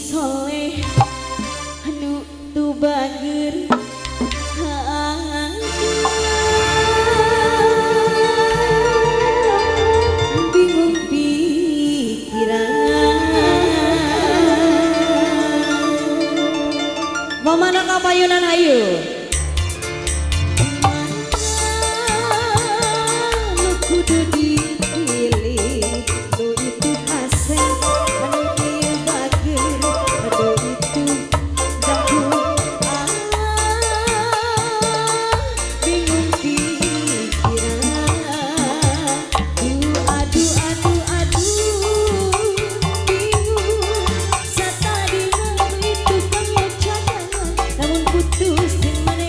soleh anu tu bager bingung pikiran mau mana kapayunan ayu kudu dipilih lu itu hasil anu ieu bager aduh itu jago bingung pikiran aduh bingung satadina itu kamu cadangan namun putus dengan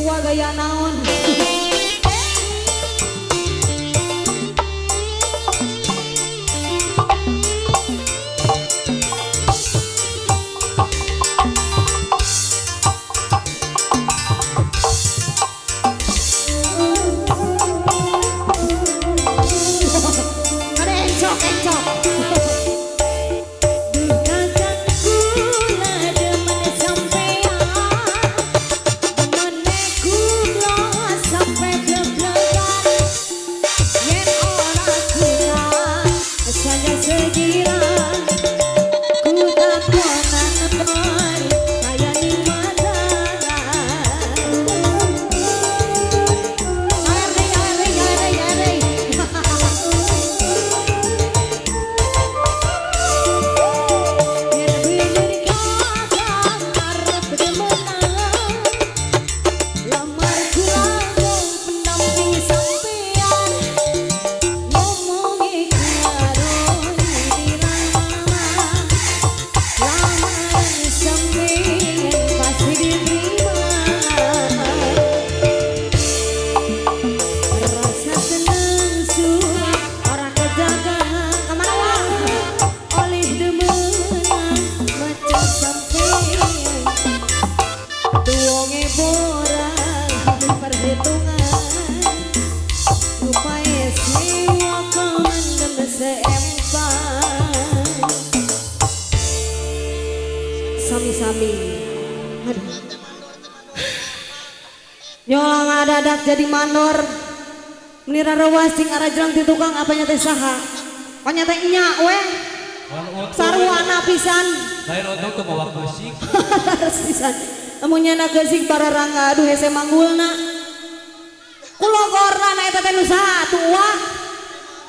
Uwa gaya naon. Sami-sami. Nyolang adadak jadi manor. Menira rawas ting arah jelang di tukang apanya teh saha. Panya teh nya we. Sarwana pisan. Lain untuk tuh bawa geusik. Pisan. Amunnya na geusik bararangga aduh hese manggulna. Kulogorna na eta teh nu saha tua.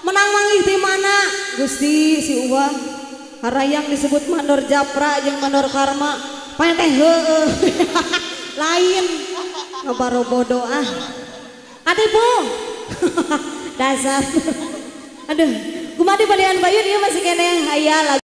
Menang manggih di mana? Gusti si Uwa. Harayang disebut mandor Japra jeung mandor Karma. Panya teh heueuh. Lain. Ngabaro bodoh ah. Adipu. Dasar. Aduh, kumaha di balian bayun ieu masih keneh aya lagu